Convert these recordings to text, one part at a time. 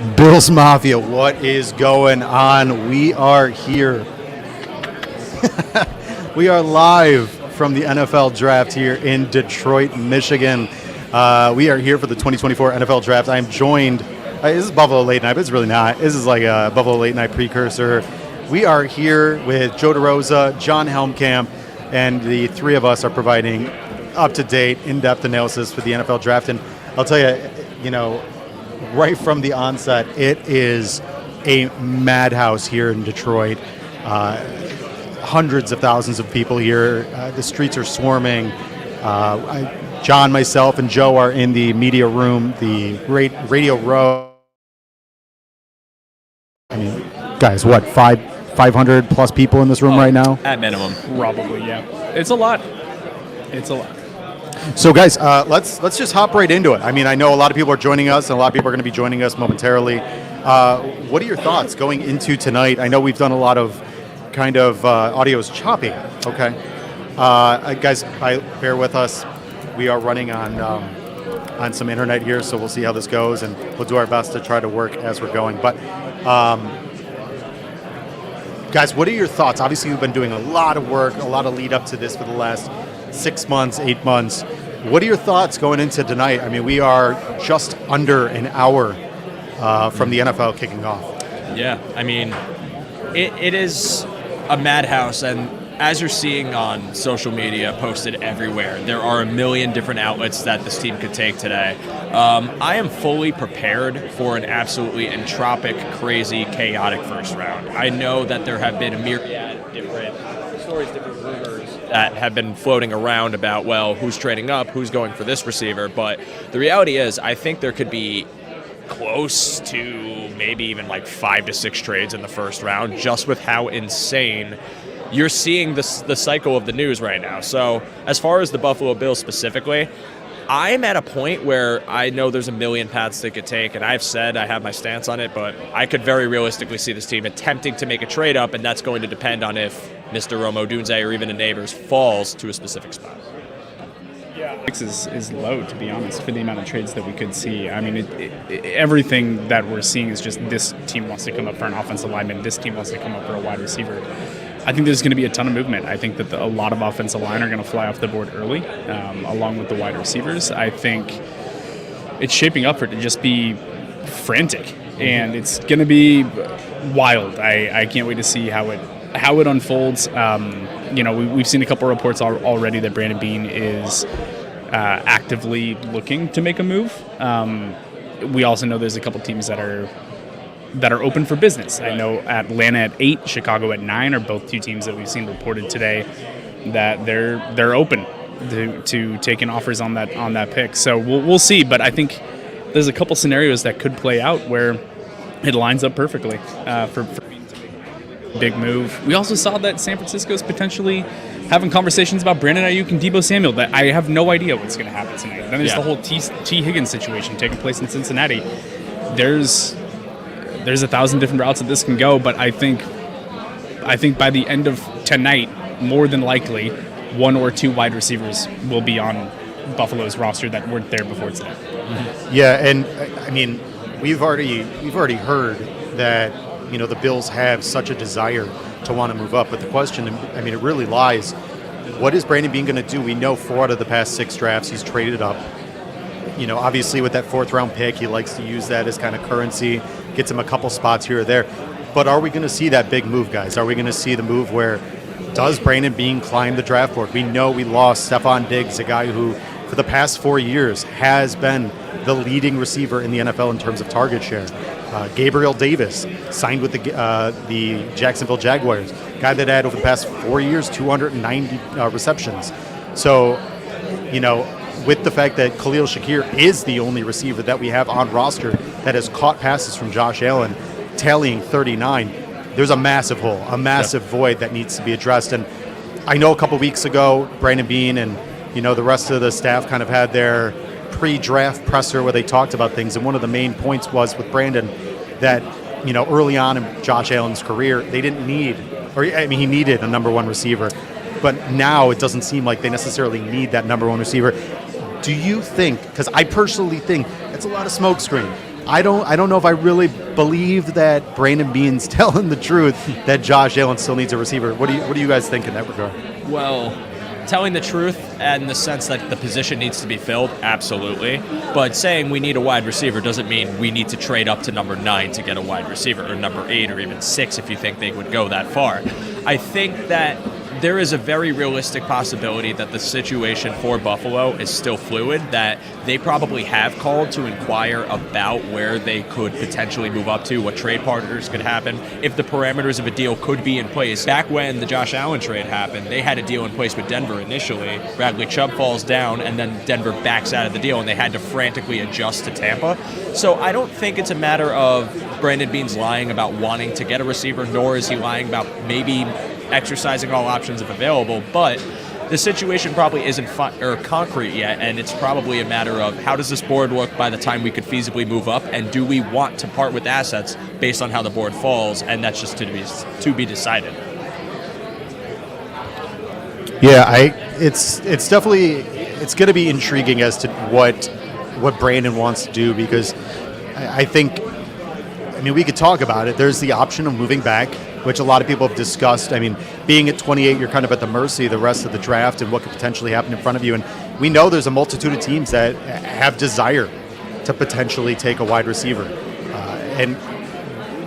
Bills Mafia, what is going on? We are here. We are live from the NFL Draft here in Detroit, Michigan. We are here for the 2024 NFL Draft. I am joined, this is Buffalo Late Night, but it's really not. This is like a Buffalo Late Night precursor. We are here with Joe DeRosa, John Helmkamp, and the three of us are providing up-to-date, in-depth analysis for the NFL Draft. And I'll tell you, right from the onset, it is a madhouse here in Detroit. Hundreds of thousands of people here. The streets are swarming. John, myself, and Joe are in the media room, the radio row. I mean, guys, what, 500 plus people in this room right now? At minimum. Probably, yeah. It's a lot. So, guys, let's just hop right into it. I mean, I know a lot of people are joining us, and a lot of people are going to be joining us momentarily. What are your thoughts going into tonight? I know we've done a lot of kind of audio is choppy. Okay, guys, bear with us. We are running on some internet here, so we'll see how this goes, and we'll do our best to try to work as we're going. But guys, what are your thoughts? Obviously, you've been doing a lot of work, a lot of lead up to this for the last 6 months, 8 months. What are your thoughts going into tonight? I mean, we are just under an hour from the NFL kicking off. Yeah, I mean, it is a madhouse, and as you're seeing on social media posted everywhere, there are a million different outlets that this team could take today. I am fully prepared for an absolutely entropic, crazy, chaotic first round. I know that there have been a myriad of different stories, different rumors that have been floating around about, well, who's trading up, who's going for this receiver, but the reality is I think there could be close to maybe even like 5 to 6 trades in the first round, just with how insane you're seeing the cycle of the news right now. So as far as the Buffalo Bills specifically, I'm at a point where I know there's a million paths they could take, and I've said I have my stance on it, but I could very realistically see this team attempting to make a trade up, and that's going to depend on if Mr. Romo Dunze or even a Neighbors falls to a specific spot. Yeah, is low, to be honest, for the amount of trades that we could see. I mean, everything that we're seeing is just this team wants to come up for an offensive lineman, this team wants to come up for a wide receiver. I think there's going to be a ton of movement. I think that a lot of offensive line are going to fly off the board early, along with the wide receivers. I think it's shaping up for it to just be frantic, and it's going to be wild. I can't wait to see how it unfolds. We've seen a couple of reports already that Brandon Beane is actively looking to make a move. We also know there's a couple teams that are open for business. I know Atlanta at 8, Chicago at 9 are both two teams that we've seen reported today that they're open to taking offers on that pick. So we'll see. But I think there's a couple scenarios that could play out where it lines up perfectly for big move. We also saw that San Francisco's potentially having conversations about Brandon Ayuk and Deebo Samuel. That I have no idea what's going to happen tonight. Then there's the whole T. Higgins situation taking place in Cincinnati. There's 1,000 different routes that this can go, but I think by the end of tonight, more than likely, 1 or 2 wide receivers will be on Buffalo's roster that weren't there before today. Mm-hmm. Yeah, and I mean, we've already heard that the Bills have such a desire to want to move up, but the question, I mean, it really lies. What is Brandon Beane going to do? We know 4 out of the past 6 drafts he's traded up. Obviously with that 4th round pick, he likes to use that as kind of currency, gets him a couple spots here or there. But are we going to see that big move, guys? Are we going to see the move where does Brandon Beane climb the draft board? We know we lost Stephon Diggs, a guy who for the past 4 years has been the leading receiver in the NFL in terms of target share. Gabriel Davis signed with the Jacksonville Jaguars, guy that had over the past 4 years 290 receptions. So, with the fact that Khalil Shakir is the only receiver that we have on roster that has caught passes from Josh Allen, tallying 39, there's a massive hole, a massive void that needs to be addressed. And I know a couple weeks ago, Brandon Beane and the rest of the staff kind of had their pre-draft presser where they talked about things, and one of the main points was with Brandon that early on in Josh Allen's career they didn't need, he needed a number 1 receiver, but now it doesn't seem like they necessarily need that number 1 receiver. Do you think, because I personally think it's a lot of smokescreen, I don't know if I really believe that Brandon Beane's telling the truth that Josh Allen still needs a receiver. What do you guys think in that regard? Well, telling the truth and the sense that the position needs to be filled, absolutely. But saying we need a wide receiver doesn't mean we need to trade up to number 9 to get a wide receiver, or number 8 or even 6 if you think they would go that far. I think that there is a very realistic possibility that the situation for Buffalo is still fluid, that they probably have called to inquire about where they could potentially move up to, what trade partners could happen, if the parameters of a deal could be in place. Back when the Josh Allen trade happened, they had a deal in place with Denver initially. Bradley Chubb falls down, and then Denver backs out of the deal, and they had to frantically adjust to Tampa. So I don't think it's a matter of Brandon Beane's lying about wanting to get a receiver, nor is he lying about maybe exercising all options if available, but the situation probably isn't concrete yet, and it's probably a matter of how does this board look by the time we could feasibly move up, and do we want to part with assets based on how the board falls, and that's just to be decided. Yeah, it's definitely it's going to be intriguing as to what Brandon wants to do, because I think, I mean, we could talk about it. There's the option of moving back, which a lot of people have discussed. I mean, being at 28, you're kind of at the mercy of the rest of the draft and what could potentially happen in front of you. And we know there's a multitude of teams that have desire to potentially take a wide receiver. And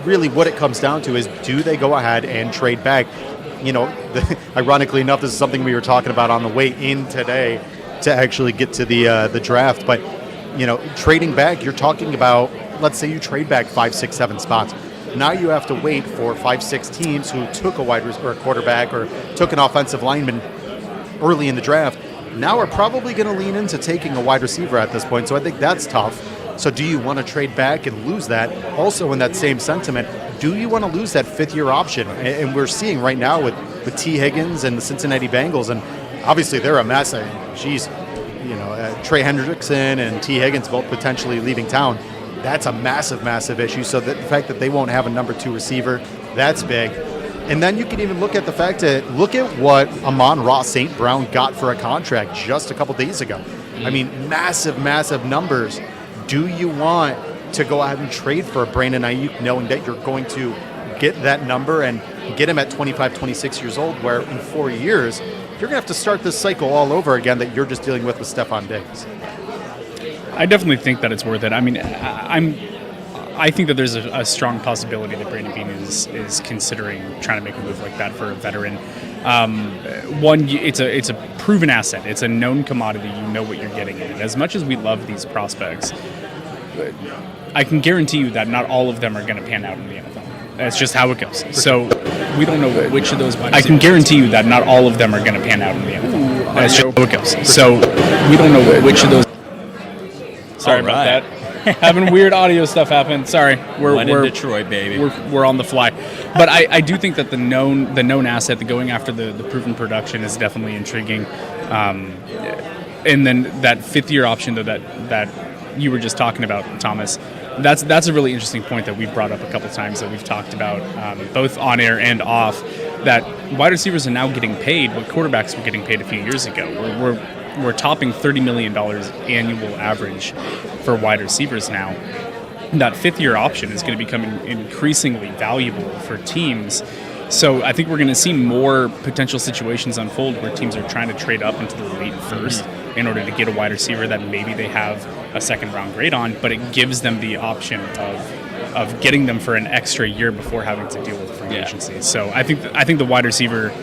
really what it comes down to is, do they go ahead and trade back? You know, ironically enough, this is something we were talking about on the way in today to actually get to the draft. But, you know, trading back, you're talking about, let's say you trade back 5, 6, 7 spots. Now you have to wait for 5, 6 teams who took a or a quarterback or took an offensive lineman early in the draft. Now are probably going to lean into taking a wide receiver at this point. So I think that's tough. So do you want to trade back and lose that? Also, in that same sentiment, do you want to lose that 5th-year option? And we're seeing right now with T. Higgins and the Cincinnati Bengals, and obviously they're a mess. Geez, you know, Trey Hendrickson and T. Higgins both potentially leaving town. That's a massive, massive issue. So the fact that they won't have a number 2 receiver, that's big. And then you can even look at the fact that, look at what Amon-Ra St. Brown got for a contract just a couple days ago. I mean, massive, massive numbers. Do you want to go ahead and trade for Brandon Ayuk, knowing that you're going to get that number and get him at 25, 26 years old, where in 4 years, you're going to have to start this cycle all over again that you're just dealing with Stephon Diggs? I definitely think that it's worth it. I mean, I think that there's a strong possibility that Brandon Beane is considering trying to make a move like that for a veteran. One, it's a proven asset. It's a known commodity. You know what you're getting in it. As much as we love these prospects, I can guarantee you that not all of them are going to pan out in the NFL. That's just how it goes. So we don't know which of those. I can guarantee you that not all of them are going to pan out in the NFL. That's just how it goes. So we don't know which of those. Sorry about that. Having weird audio stuff happen. Sorry, we're in Detroit, baby. We're on the fly, but I do think that the known asset, the going after the proven production, is definitely intriguing. And then that 5th-year option, though, that you were just talking about, Thomas, that's a really interesting point that we've brought up a couple times, that we've talked about both on air and off. That wide receivers are now getting paid what quarterbacks were getting paid a few years ago. We're topping $30 million annual average for wide receivers now. That 5th-year option is going to become increasingly valuable for teams. So I think we're going to see more potential situations unfold where teams are trying to trade up into the late 1st in order to get a wide receiver that maybe they have a 2nd-round grade on, but it gives them the option of getting them for an extra year before having to deal with free agency. So I think the wide receiver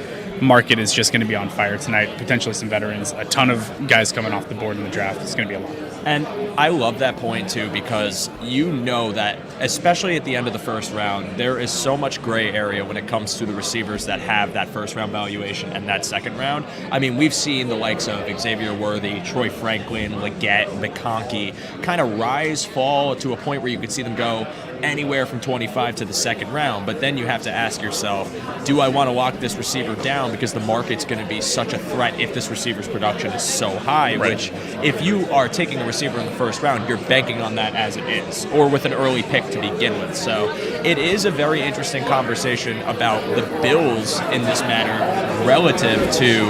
market is just going to be on fire tonight. Potentially some veterans, a ton of guys coming off the board in the draft. It's going to be a lot. And I love that point too, because you know that, especially at the end of the 1st round, there is so much gray area when it comes to the receivers that have that 1st round valuation and that 2nd round. I mean, we've seen the likes of Xavier Worthy, Troy Franklin, Leggett, McConkey kind of rise, fall to a point where you could see them go anywhere from 25 to the 2nd round. But then you have to ask yourself, do I want to lock this receiver down because the market's going to be such a threat if this receiver's production is so high, which if you are taking a receiver in the 1st round, you're banking on that as it is, or with an early pick to begin with. So it is a very interesting conversation about the Bills in this matter relative to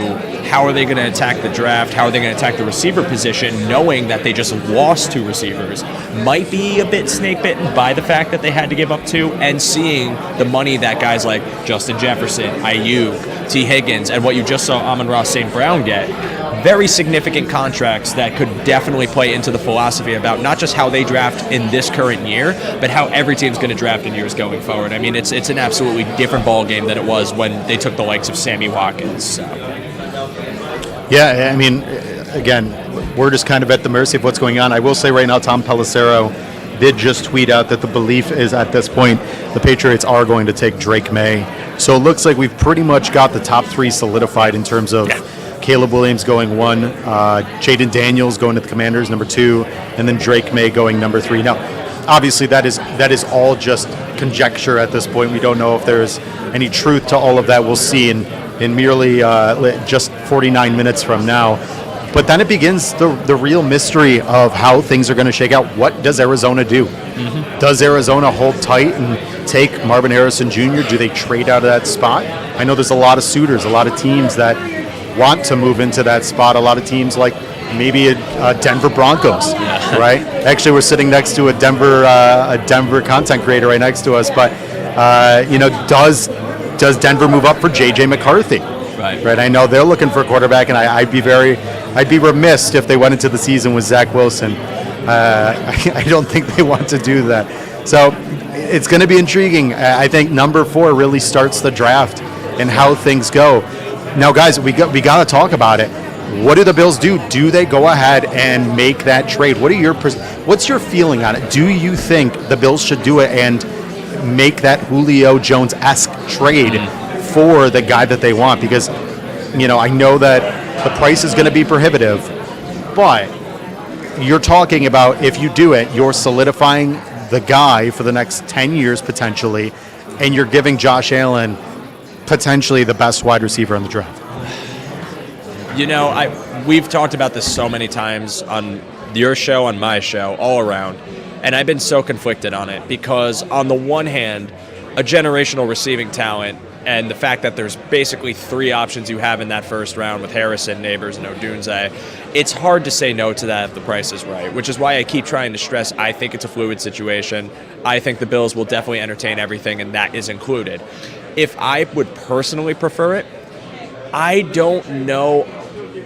how are they going to attack the draft, how are they going to attack the receiver position, knowing that they just lost 2 receivers, might be a bit snake-bitten by the fact that they had to give up 2, and seeing the money that guys like Justin Jefferson, Ayuk, T. Higgins, and what you just saw Amon-Ra St. Brown get, very significant contracts that could definitely play into the philosophy about not just how they draft in this current year, but how every team's going to draft in years going forward. I mean, it's an absolutely different ball game than it was when they took the likes of Sammy Watkins. So. Yeah, I mean, again, we're just kind of at the mercy of what's going on. I will say right now, Tom Pelissero did just tweet out that the belief is at this point the Patriots are going to take Drake May. So it looks like we've pretty much got the top 3 solidified in terms of Caleb Williams going 1, Jaden Daniels going to the Commanders, number 2, and then Drake May going number 3. Now, obviously, that is all just conjecture at this point. We don't know if there's any truth to all of that. We'll see in merely just 49 minutes from now. But then it begins the real mystery of how things are going to shake out. What does Arizona do? Mm-hmm. Does Arizona hold tight and take Marvin Harrison Jr.? Do they trade out of that spot? I know there's a lot of suitors, a lot of teams that want to move into that spot. A lot of teams like maybe a Denver Broncos, right? Actually, we're sitting next to a Denver content creator right next to us. But does Denver move up for J.J. McCarthy? Right. I know they're looking for a quarterback, and I'd be remiss if they went into the season with Zach Wilson. I don't think they want to do that. So it's going to be intriguing. I think number 4 really starts the draft and how things go. Now, guys, we got to talk about it. What do the Bills do? Do they go ahead and make that trade? What's your feeling on it? Do you think the Bills should do it and make that Julio Jones-esque trade for the guy that they want? Because, I know that the price is going to be prohibitive, but you're talking about if you do it, you're solidifying the guy for the next 10 years potentially, and you're giving Josh Allen potentially the best wide receiver in the draft. We've talked about this so many times on your show, on my show, all around, and I've been so conflicted on it because on the one hand, a generational receiving talent and the fact that there's basically 3 options you have in that first round with Harrison, Neighbors, and Odunze, it's hard to say no to that if the price is right, which is why I keep trying to stress I think it's a fluid situation. I think the Bills will definitely entertain everything, and that is included. If I would personally prefer it, I don't know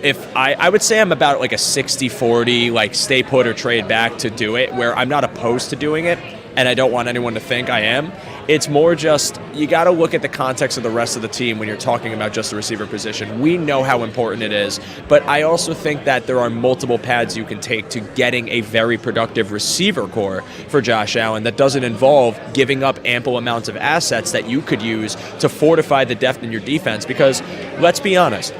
if I would say I'm about like a 60-40, like stay put or trade back to do it, where I'm not opposed to doing it, and I don't want anyone to think I am. It's more just you got to look at the context of the rest of the team when you're talking about just the receiver position. We know how important it is, but I also think that there are multiple paths you can take to getting a very productive receiver core for Josh Allen that doesn't involve giving up ample amounts of assets that you could use to fortify the depth in your defense. Because let's be honest,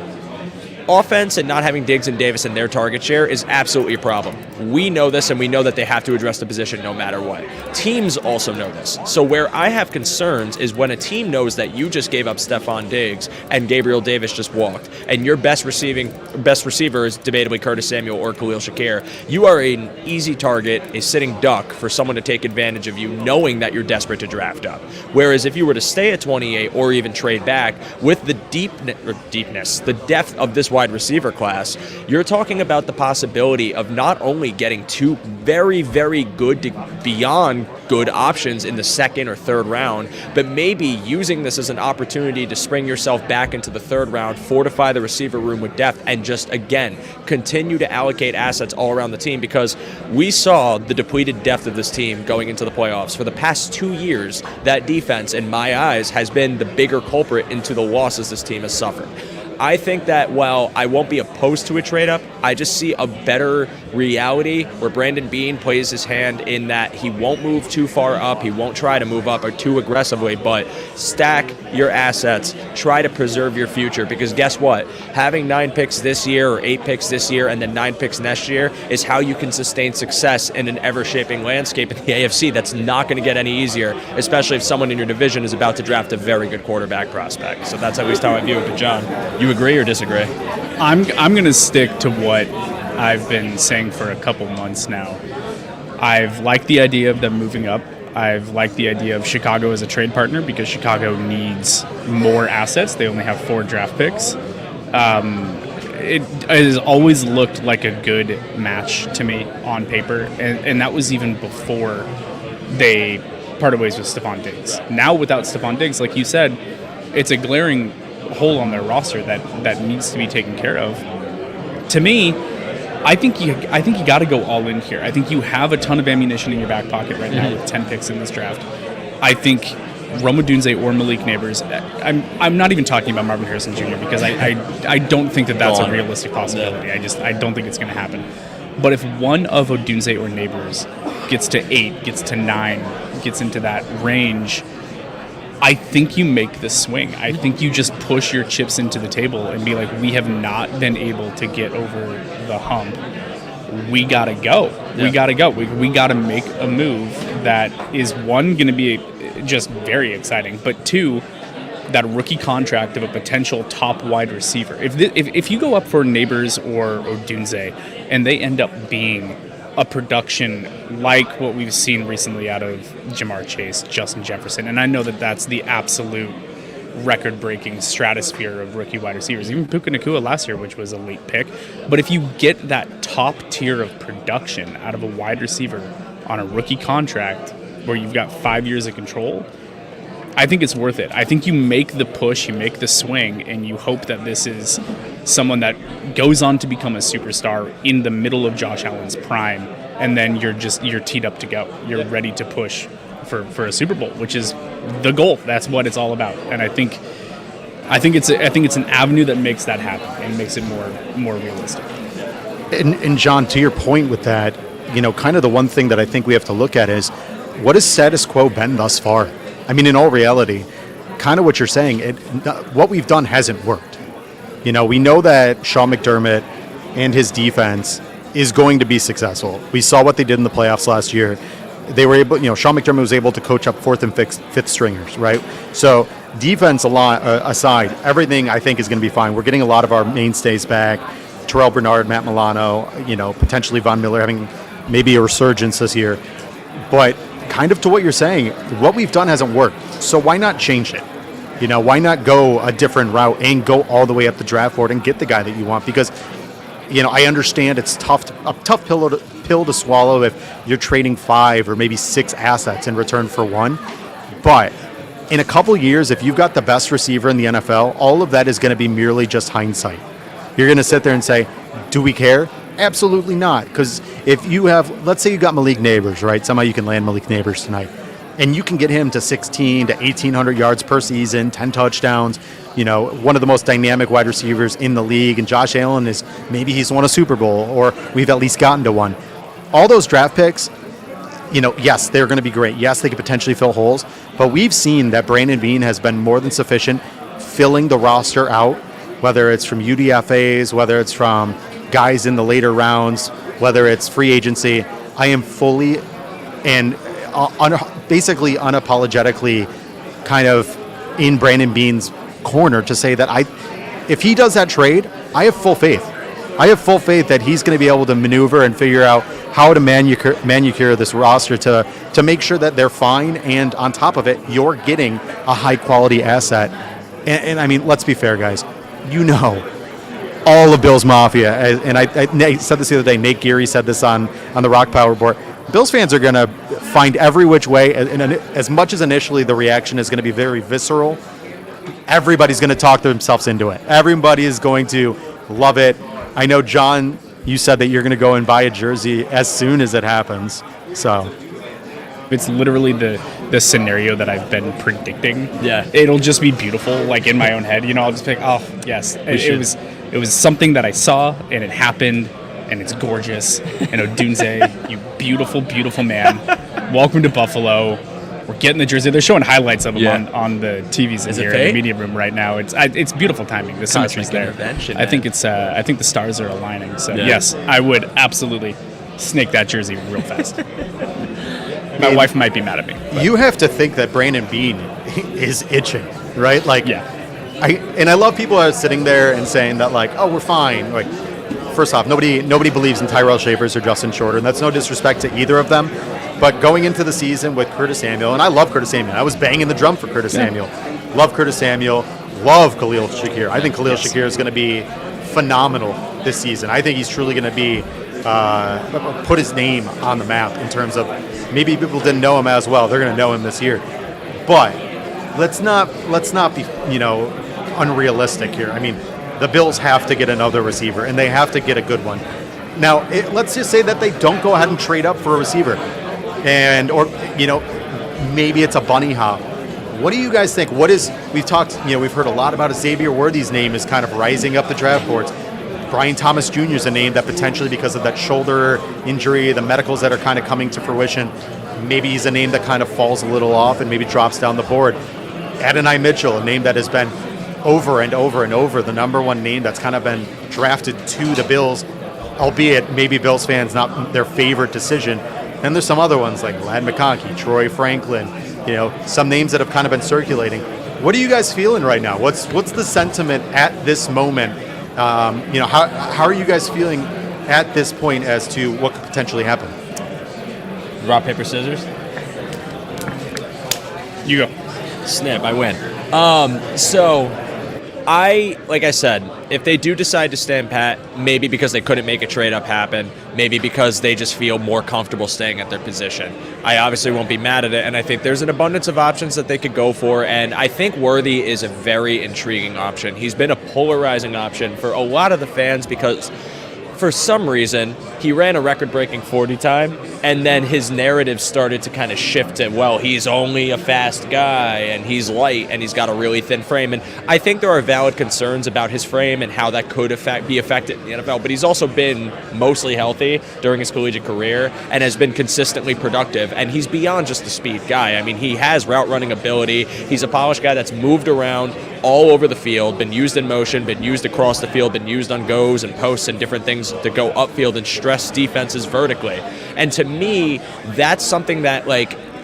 offense and not having Diggs and Davis in their target share is absolutely a problem. We know this, and we know that they have to address the position no matter what. Teams also know this. So where I have concerns is when a team knows that you just gave up Stephon Diggs and Gabriel Davis just walked, and your best receiver is debatably Curtis Samuel or Khalil Shakir. You are an easy target, a sitting duck for someone to take advantage of you, knowing that you're desperate to draft up. Whereas if you were to stay at 28 or even trade back with the deepness, the depth of this wide receiver class, you're talking about the possibility of not only getting 2 very, very good to beyond good options in the second or third round, but maybe using this as an opportunity to spring yourself back into the third round, fortify the receiver room with depth, and just, again, continue to allocate assets all around the team, because we saw the depleted depth of this team going into the playoffs. For the past 2 years, that defense, in my eyes, has been the bigger culprit into the losses this team has suffered. I think that while I won't be opposed to a trade-up, I just see a better reality where Brandon Beane plays his hand in that he won't move too far up, he won't try to move up or too aggressively, but stack your assets, try to preserve your future, because guess what? Having 9 picks this year or 8 picks this year and then 9 picks next year is how you can sustain success in an ever-shaping landscape in the AFC that's not going to get any easier, especially if someone in your division is about to draft a very good quarterback prospect. So that's at least how I view it. But John, you agree or disagree? I'm going to stick to what I've been saying for a couple months now. I've liked the idea of them moving up. I've liked the idea of Chicago as a trade partner because Chicago needs more assets. They only have 4 draft picks. It has always looked like a good match to me on paper, and that was even before they parted ways with Stephon Diggs. Now, without Stephon Diggs, like you said, it's a glaring hole on their roster that needs to be taken care of. To me, I think you got to go all in here. I think you have a ton of ammunition in your back pocket right now with 10 picks in this draft. I think Rome Odunze or Malik Neighbors. I'm not even talking about Marvin Harrison Jr. because I don't think that's a realistic possibility. I don't think it's going to happen. But if one of Odunze or Neighbors gets to 8, gets to 9, gets into that range, I think you make the swing. I think you just push your chips into the table and be like, we have not been able to get over the hump. We gotta go. Yeah. We gotta go. We gotta make a move that is, one, going to be just very exciting, but 2, that rookie contract of a potential top wide receiver. If you go up for Neighbors or Odunze and they end up being a production like what we've seen recently out of Jamar Chase, Justin Jefferson, and I know that's the absolute record-breaking stratosphere of rookie wide receivers. Even Puka Nacua last year, which was a late pick. But if you get that top tier of production out of a wide receiver on a rookie contract where you've got 5 years of control, I think it's worth it. I think you make the push, you make the swing, and you hope that this is someone that goes on to become a superstar in the middle of Josh Allen's prime, and then you're teed up to go. You're ready to push for a Super Bowl, which is the goal. That's what it's all about. And I think it's an avenue that makes that happen and makes it more realistic. And John, to your point with that, kind of the one thing that I think we have to look at is, what has status quo been thus far? I mean, in all reality, kind of what you're saying, what we've done hasn't worked. We know that Sean McDermott and his defense is going to be successful. We saw what they did in the playoffs last year. They were able, Sean McDermott was able to coach up 4th and 5th stringers, right? So defense aside, everything I think is going to be fine. We're getting a lot of our mainstays back. Terrell Bernard, Matt Milano, potentially Von Miller having maybe a resurgence this year. But kind of to what you're saying, what we've done hasn't worked. So why not change it? Why not go a different route and go all the way up the draft board and get the guy that you want? Because, I understand it's a tough pill to swallow if you're trading 5 or maybe 6 assets in return for 1. But in a couple years, if you've got the best receiver in the NFL, all of that is going to be merely just hindsight. You're going to sit there and say, do we care? Absolutely not. Because if you have, let's say you got Malik Neighbors, right? Somehow you can land Malik Neighbors tonight. And you can get him to 1,600 to 1,800 yards per season, 10 touchdowns, one of the most dynamic wide receivers in the league. And Josh Allen he's won a Super Bowl, or we've at least gotten to one. All those draft picks, yes, they're going to be great. Yes, they could potentially fill holes. But we've seen that Brandon Beane has been more than sufficient filling the roster out, whether it's from UDFAs, whether it's from guys in the later rounds, whether it's free agency. I am fully and basically unapologetically kind of in Brandon Beane's corner to say that if he does that trade, I have full faith. I have full faith that he's going to be able to maneuver and figure out how to manicure this roster to make sure that they're fine, and on top of it, you're getting a high-quality asset. And I mean, let's be fair, guys. All of Bills Mafia, and I said this the other day, Nate Geary said this on the Rock Power Report, Bills fans are going to find every which way, and as much as initially the reaction is going to be very visceral, everybody's going to talk themselves into it. Everybody is going to love it. I know, John, you said that you're going to go and buy a jersey as soon as it happens. So it's literally the scenario that I've been predicting. Yeah. It'll just be beautiful, like in my own head. I'll just pick, oh, yes. It was something that I saw, and it happened, and it's gorgeous. And Odunze, you beautiful, beautiful man. Welcome to Buffalo. We're getting the jersey. They're showing highlights of him on the TVs in here in the media room right now. It's beautiful timing. The symmetry's there. I think the stars are aligning. So yes, I would absolutely snake that jersey real fast. My wife might be mad at me. But. You have to think that Brandon Beane is itching, right? Like, yeah. I love people who are sitting there and saying that, like, oh, we're fine. Like, first off, nobody believes in Tyrell Shavers or Justin Shorter, and that's no disrespect to either of them. But going into the season with Curtis Samuel, and I love Curtis Samuel. I was banging the drum for Curtis Samuel. Love Curtis Samuel. Love Khalil Shakir. I think Khalil Shakir is going to be phenomenal this season. I think he's truly going to be put his name on the map in terms of maybe people didn't know him as well. They're going to know him this year. But let's not be unrealistic here. I mean, the Bills have to get another receiver, and they have to get a good one. Now, let's just say that they don't go ahead and trade up for a receiver, or maybe it's a bunny hop. What do you guys think? We've heard a lot about Xavier Worthy's name is kind of rising up the draft boards. Brian Thomas Jr. is a name that potentially, because of that shoulder injury, the medicals that are kind of coming to fruition, maybe he's a name that kind of falls a little off and maybe drops down the board. Adonai Mitchell, a name that has been over and over and over the number one name that's kind of been drafted to the Bills, albeit maybe Bills fans not their favorite decision. And there's some other ones like Ladd McConkey, Troy Franklin, some names that have kind of been circulating. What are you guys feeling right now? What's the sentiment at this moment? How are you guys feeling at this point as to what could potentially happen? Rock, paper, scissors. You go. Snap, I win. Like I said, if they do decide to stand pat, maybe because they couldn't make a trade-up happen, maybe because they just feel more comfortable staying at their position. I obviously won't be mad at it, and I think there's an abundance of options that they could go for, and I think Worthy is a very intriguing option. He's been a polarizing option for a lot of the fans because for some reason, he ran a record-breaking 40 time, and then his narrative started to kind of shift to, well, he's only a fast guy, and he's light, and he's got a really thin frame. And I think there are valid concerns about his frame and how that could be affected in the NFL, but he's also been mostly healthy during his collegiate career and has been consistently productive, and he's beyond just a speed guy. I mean, he has route-running ability. He's a polished guy that's moved around all over the field, been used in motion, been used across the field, been used on goes and posts and different things to go upfield and stress defenses vertically. And to me, that's something that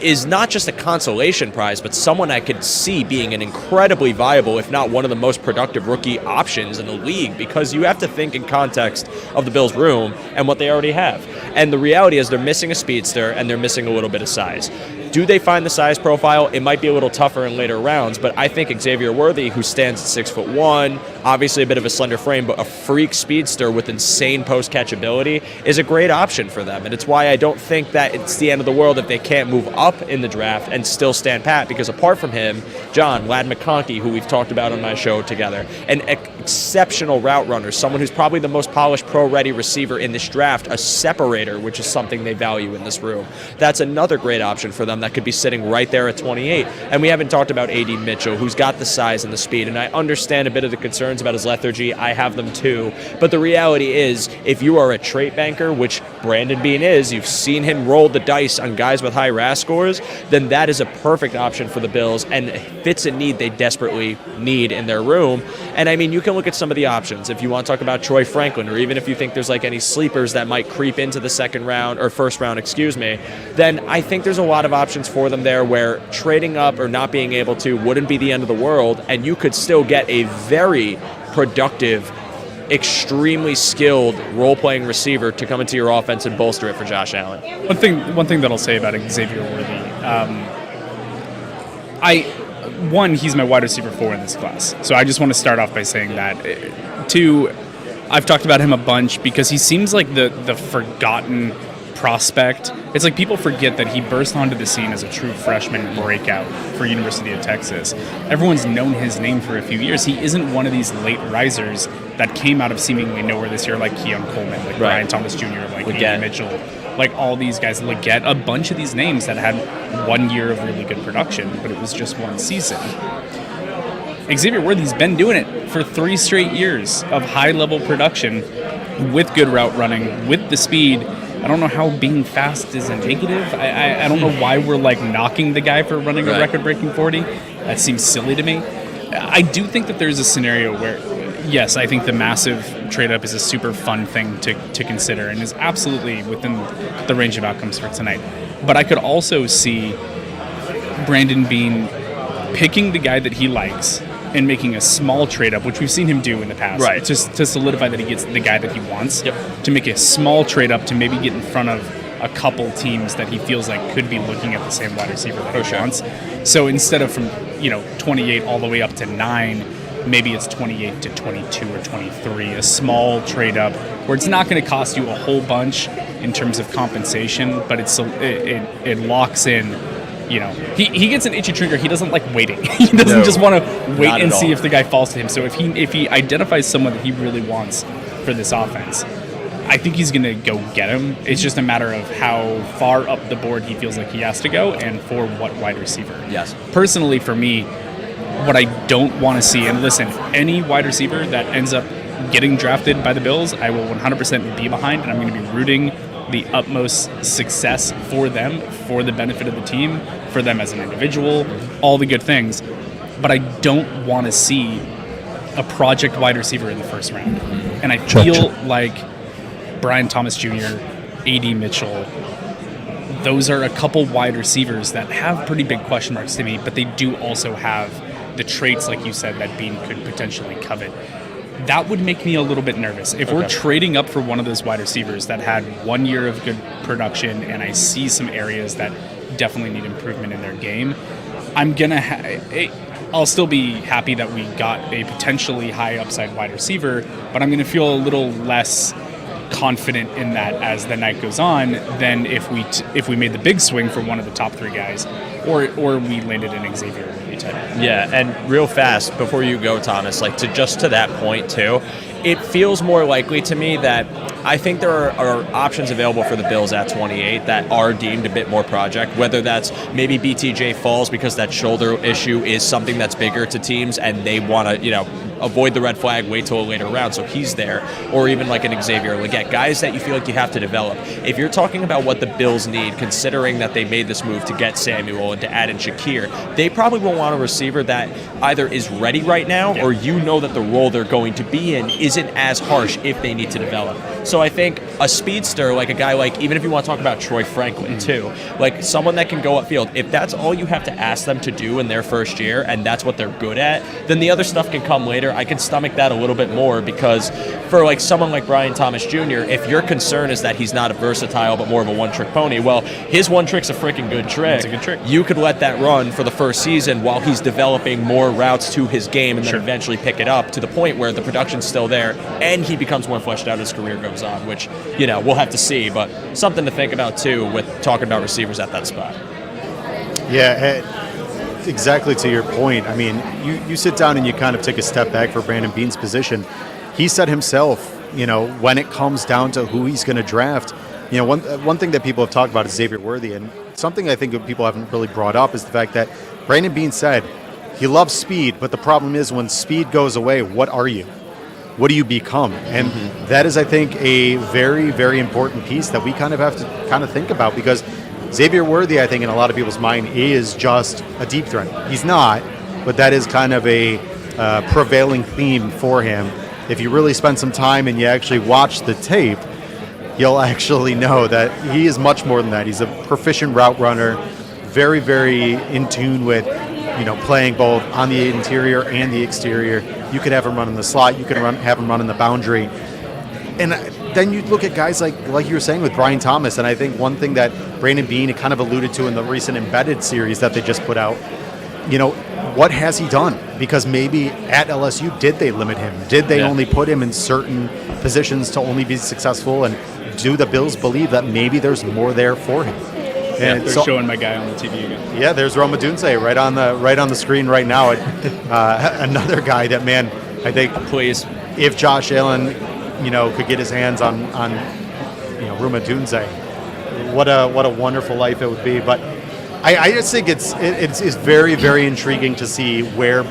is not just a consolation prize, but someone I could see being an incredibly viable, if not one of the most productive rookie options in the league, because you have to think in context of the Bills' room and what they already have. And the reality is they're missing a speedster and they're missing a little bit of size. Do they find the size profile? It might be a little tougher in later rounds, but I think Xavier Worthy, who stands at 6'1", obviously a bit of a slender frame, but a freak speedster with insane post-catch ability, is a great option for them. And it's why I don't think that it's the end of the world if they can't move up in the draft and still stand pat, because apart from him, John, Ladd McConkey, who we've talked about on my show together, an exceptional route runner, someone who's probably the most polished pro-ready receiver in this draft, a separator, which is something they value in this room. That's another great option for them that could be sitting right there at 28. And we haven't talked about A.D. Mitchell, who's got the size and the speed, and I understand a bit of the concerns about his lethargy. I have them too. But the reality is, if you are a trait banker, which Brandon Beane is, you've seen him roll the dice on guys with high RAS scores, then that is a perfect option for the Bills and fits a need they desperately need in their room. And I mean, you can look at some of the options. If you want to talk about Troy Franklin, or even if you think there's any sleepers that might creep into the first round, then I think there's a lot of options for them there where trading up or not being able to wouldn't be the end of the world, and you could still get a very productive, extremely skilled role-playing receiver to come into your offense and bolster it for Josh Allen. One thing that I'll say about Xavier Worthy, he's my wide receiver 4 in this class. So I just want to start off by saying that. 2, I've talked about him a bunch because he seems like the forgotten prospect. It's like people forget that he burst onto the scene as a true freshman breakout for University of Texas. Everyone's known his name for a few years. He isn't one of these late risers that came out of seemingly nowhere this year, like Keon Coleman, like Brian Thomas Jr., like A.D. Mitchell, like all these guys, Leggett, a bunch of these names that had 1 year of really good production, but it was just one season. Xavier Worthy's been doing it for 3 straight years of high-level production with good route running, with the speed. I don't know how being fast is a negative. I don't know why we're knocking the guy for running a record-breaking 40. That seems silly to me. I do think that there's a scenario where, yes, I think the massive trade-up is a super fun thing to consider and is absolutely within the range of outcomes for tonight. But I could also see Brandon Beane picking the guy that he likes and making a small trade up, which we've seen him do in the past, Right. just to solidify that he gets the guy that he wants, Yep. to make a small trade up to maybe get in front of a couple teams that he feels like could be looking at the same wide receiver that he wants. So instead of from 28 all the way up to 9, maybe it's 28 to 22 or 23, a small trade up where it's not going to cost you a whole bunch in terms of compensation, but it locks in. He gets an itchy trigger. He doesn't like waiting. He doesn't just want to wait and see if the guy falls to him. So if he identifies someone that he really wants for this offense, I think he's going to go get him. It's just a matter of how far up the board he feels like he has to go and for what wide receiver. Yes. Personally, for me, what I don't want to see, and listen, any wide receiver that ends up getting drafted by the Bills, I will 100% be behind, and I'm going to be rooting the utmost success for them, for the benefit of the team, for them as an individual, all the good things. But I don't want to see a project wide receiver in the first round. And I feel like Brian Thomas Jr., A.D. Mitchell, those are a couple wide receivers that have pretty big question marks to me, but they do also have the traits, like you said, that Bean could potentially covet. That would make me a little bit nervous. If we're trading up for one of those wide receivers that had 1 year of good production and I see some areas that definitely need improvement in their game, I'm going to I'll still be happy that we got a potentially high upside wide receiver, but I'm going to feel a little less confident in that as the night goes on than if we made the big swing for one of the top 3 guys or we landed an Xavier type. Yeah, and real fast before you go, Thomas, to that point too, it feels more likely to me that I think there are options available for the Bills at 28 that are deemed a bit more project, whether that's maybe BTJ falls because that shoulder issue is something that's bigger to teams and they want to, avoid the red flag, wait till a later round so he's there, or even like an Xavier Legette, guys that you feel like you have to develop. If you're talking about what the Bills need, considering that they made this move to get Samuel and to add in Shakir, they probably will want a receiver that either is ready right now or that the role they're going to be in isn't as harsh if they need to develop. So I think a speedster, like a guy like, even if you want to talk about Troy Franklin too, like someone that can go upfield, if that's all you have to ask them to do in their first year and that's what they're good at, then the other stuff can come later. I can stomach that a little bit more because for like someone like Brian Thomas Jr., if your concern is that he's not a versatile but more of a one-trick pony, well, his one trick's a freaking good trick. It's a good trick. You could let that run for the first season while he's developing more routes to his game and then eventually pick it up to the point where the production's still there and he becomes more fleshed out as his career goes on, which, we'll have to see, but something to think about too with talking about receivers at that spot. Yeah, exactly to your point. I mean, you sit down and you kind of take a step back for Brandon Beane's position. He said himself, when it comes down to who he's going to draft, one thing that people have talked about is Xavier Worthy, and something I think that people haven't really brought up is the fact that Brandon Beane said he loves speed, but the problem is when speed goes away, what are you? What do you become? And that is, I think, a very, very important piece that we kind of have to kind of think about because Xavier Worthy, I think, in a lot of people's mind, is just a deep threat. He's not, but that is kind of a prevailing theme for him. If you really spend some time and you actually watch the tape, you'll actually know that he is much more than that. He's a proficient route runner, very, very in tune with, playing both on the interior and the exterior. You could have him run in the slot. You could have him run in the boundary. And then you look at guys like you were saying with Brian Thomas, and I think one thing that Brandon Beane kind of alluded to in the recent Embedded series that they just put out, what has he done? Because maybe at LSU, did they limit him? Did they only put him in certain positions to only be successful? And do the Bills believe that maybe there's more there for him? And they're showing my guy on the TV again. Yeah, there's Rome Odunze right on the screen right now. Another guy that, man, I think please, if Josh Allen, could get his hands on Rome Odunze, what a wonderful life it would be. But I just think it's very, very intriguing to see where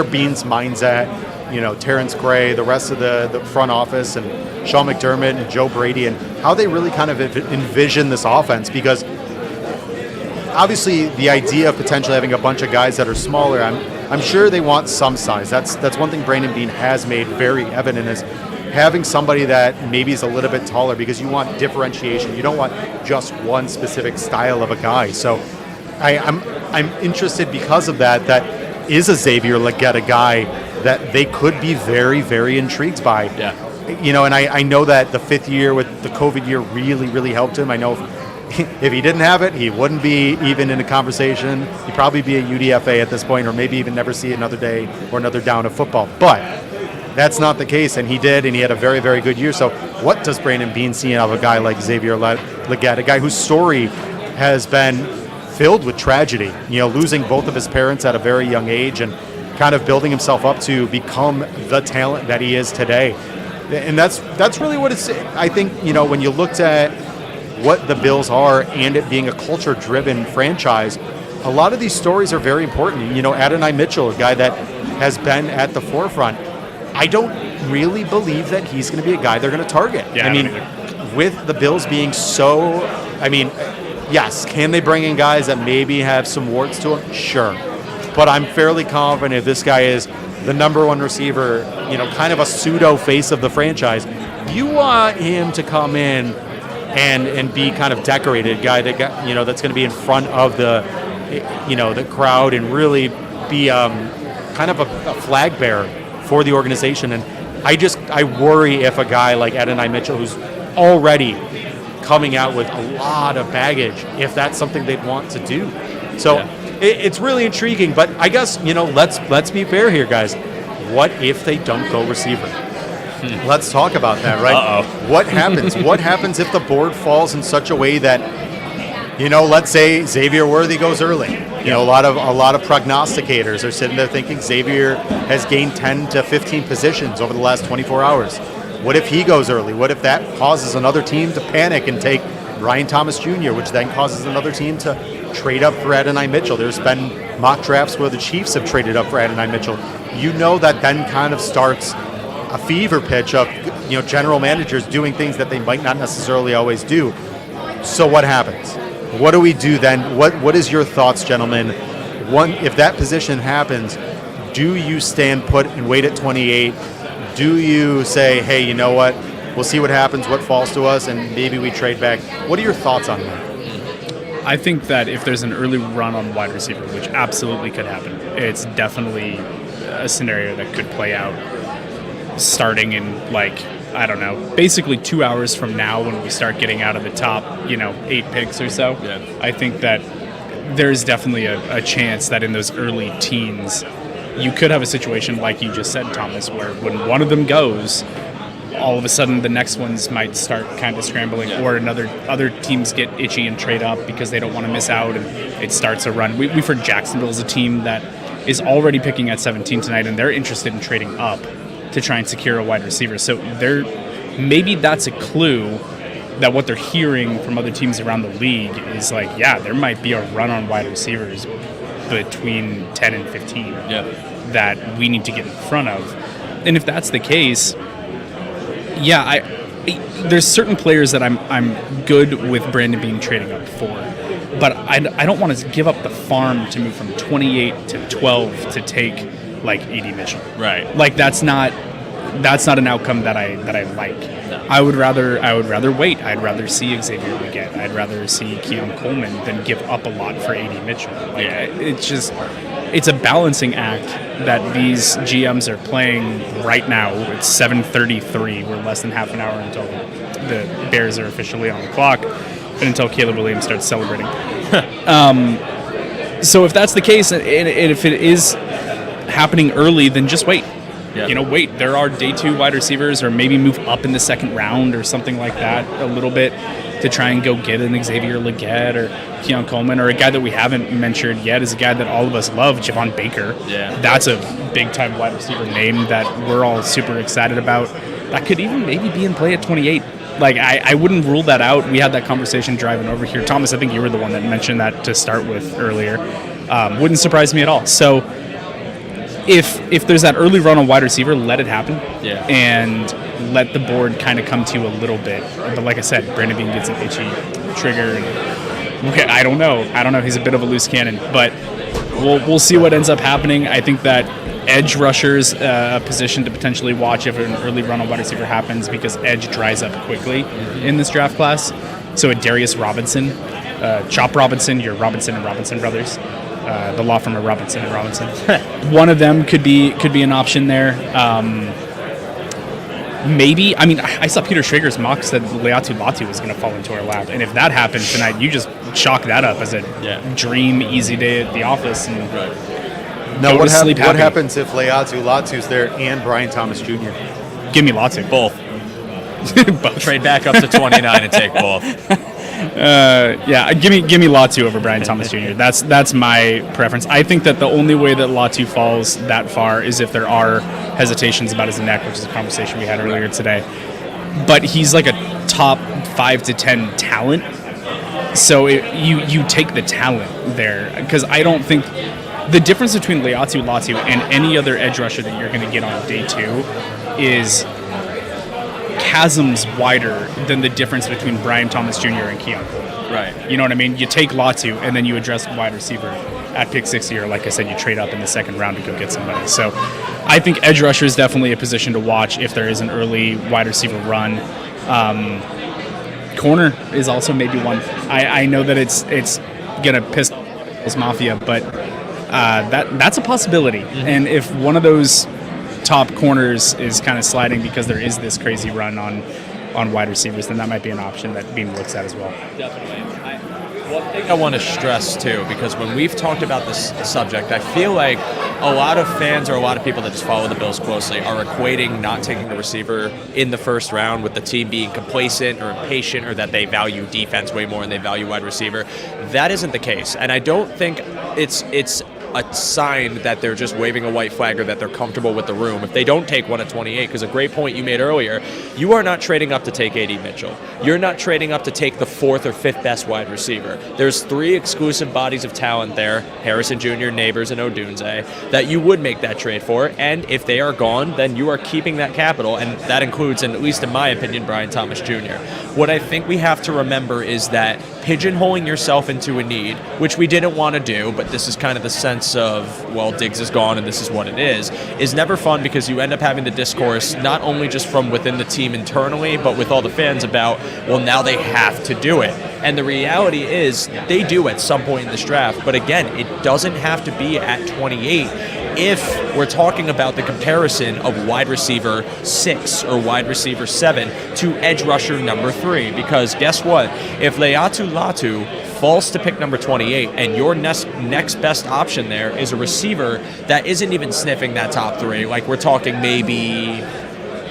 Beane's mind's at. Terrence Gray, the rest of the front office, and Sean McDermott and Joe Brady, and how they really kind of envision this offense. Because obviously the idea of potentially having a bunch of guys that are smaller, I'm sure they want some size. That's one thing Brandon Beane has made very evident is having somebody that maybe is a little bit taller because you want differentiation. You don't want just one specific style of a guy. So I'm interested because of that is a Xavier Leggett guy that they could be very, very intrigued by. Yeah. And I know that the 5th year with the COVID year really, really helped him. I know if he didn't have it, he wouldn't be even in a conversation. He'd probably be a UDFA at this point, or maybe even never see another day or another down of football. But that's not the case, and he did, and he had a very, very good year. So what does Brandon Beane see out of a guy like Xavier Leggett, a guy whose story has been filled with tragedy, losing both of his parents at a very young age and kind of building himself up to become the talent that he is today. And that's really what it's, I think, when you looked at what the Bills are and it being a culture-driven franchise, a lot of these stories are very important. Adonai Mitchell, a guy that has been at the forefront. I don't really believe that he's going to be a guy they're going to target. Yeah, With the Bills being so, yes, can they bring in guys that maybe have some warts to them? Sure. But I'm fairly confident if this guy is the number one receiver, kind of a pseudo face of the franchise, you want him to come in and be kind of decorated, guy that that's going to be in front of the crowd and really be kind of a flag bearer for the organization. And I worry if a guy like Adonai Mitchell, who's already coming out with a lot of baggage, if that's something they'd want to do. So it's really intriguing, but I guess, let's be fair here, guys. What if they don't go receiver? Let's talk about that, right? Uh-oh. What happens? What happens if the board falls in such a way that, let's say Xavier Worthy goes early. A lot of prognosticators are sitting there thinking Xavier has gained 10 to 15 positions over the last 24 hours. What if he goes early? What if that causes another team to panic and take Ryan Thomas Jr., which then causes another team to trade up for Adonai Mitchell? There's been mock drafts where the Chiefs have traded up for Adonai Mitchell. That then kind of starts a fever pitch of general managers doing things that they might not necessarily always do. So what happens? What do we do then? What is your thoughts, gentlemen? If that position happens, do you stand put and wait at 28? Do you say, hey, you know what? We'll see what happens, what falls to us, and maybe we trade back? What are your thoughts on that? I think that if there's an early run on wide receiver, which absolutely could happen, it's definitely a scenario that could play out starting in, basically 2 hours from now when we start getting out of the top, 8 picks or so. Yeah. I think that there's definitely a chance that in those early teens, you could have a situation like you just said, Thomas, where when one of them goes, all of a sudden the next ones might start kind of scrambling, or other teams get itchy and trade up because they don't want to miss out, and it starts a run. We've heard Jacksonville is a team that is already picking at 17 tonight, and they're interested in trading up to try and secure a wide receiver. So maybe that's a clue that what they're hearing from other teams around the league is there might be a run on wide receivers between 10 and 15 that we need to get in front of. And if that's the case, there's certain players that I'm good with Brandon Beane trading up for, but I don't want to give up the farm to move from 28 to 12 to take A.D. Mitchell. Right. That's not an outcome that I like. No. I would rather wait. I'd rather see Xavier Leggett. I'd rather see Keon Coleman than give up a lot for A.D. Mitchell. It's a balancing act that these GMs are playing right now. It's 7:33. We're less than half an hour until the Bears are officially on the clock, and until Caleb Williams starts celebrating. So if that's the case, and if it is happening early, then just wait. Yeah. Wait. There are day 2 wide receivers, or maybe move up in the second round or something like that a little bit to try and go get an Xavier Leggett or Keon Coleman, or a guy that we haven't mentioned yet is a guy that all of us love, Javon Baker. Yeah. That's a big-time wide receiver name that we're all super excited about. That could even maybe be in play at 28. I wouldn't rule that out. We had that conversation driving over here. Thomas, I think you were the one that mentioned that to start with earlier. Wouldn't surprise me at all. So if there's that early run on wide receiver, let it happen. Yeah. And let the board kind of come to you a little bit. But like I said, Brandon Beane gets an itchy trigger. Okay, I don't know. He's a bit of a loose cannon, but we'll see what ends up happening. I think that edge rushers a position to potentially watch if an early run on wide receiver happens, because edge dries up quickly in this draft class. So a Darius Robinson, Chop Robinson, your Robinson and Robinson brothers. the law firm of Robinson and Robinson. One of them could be an option there. Maybe. I mean, I saw Peter Schrager's mock said Leatu Latu was going to fall into our lap, and if that happened tonight, you just chalk that up as a dream, easy day at the office. And now, what sleep happy. happens if Leatu Latu's there and Brian Thomas Jr.? Give me Latu. Both. Trade back up to 29 and take both. Give me Latu over Brian Thomas Jr. That's my preference. I think that the only way that Latu falls that far is if there are hesitations about his neck, which is a conversation we had earlier today. But he's like a top 5 to 10 talent, so you take the talent there, because I don't think the difference between Leatu Latu and any other edge rusher that you're going to get on day 2 is chasms wider than the difference between Brian Thomas Jr. and Keon Cole. Right. You know what I mean? You take Latu and then you address wide receiver at pick 60, or like I said, you trade up in the second round to go get somebody. So I think edge rusher is definitely a position to watch if there is an early wide receiver run. Corner is also maybe one. I know that it's gonna piss Bills Mafia, but that's a possibility. Mm-hmm. And if one of those top corners is kind of sliding because there is this crazy run on wide receivers, then that might be an option that Beam looks at as well. Definitely. One thing I want to stress too, because when we've talked about this subject, I feel like a lot of fans or a lot of people that just follow the Bills closely are equating not taking the receiver in the first round with the team being complacent or impatient, or that they value defense way more than they value wide receiver. That isn't the case, and I don't think it's a sign that they're just waving a white flag or that they're comfortable with the room if they don't take one at 28, because a great point you made earlier, you are not trading up to take A.D. Mitchell. You're not trading up to take the 4th or 5th best wide receiver. There's 3 exclusive bodies of talent there, Harrison Jr., Neighbors, and Odunze, that you would make that trade for, and if they are gone, then you are keeping that capital, and that includes, and at least in my opinion, Brian Thomas Jr. What I think we have to remember is that pigeonholing yourself into a need, which we didn't want to do, but this is kind of the sense of, well, Diggs is gone and this is what it is never fun, because you end up having the discourse not only just from within the team internally, but with all the fans about, well, now they have to do it. And the reality is they do at some point in this draft, but again, it doesn't have to be at 28 if we're talking about the comparison of wide receiver 6 or wide receiver 7 to edge rusher number 3, because guess what? If Leatu Latu falls to pick number 28 and your next best option there is a receiver that isn't even sniffing that top 3, like we're talking maybe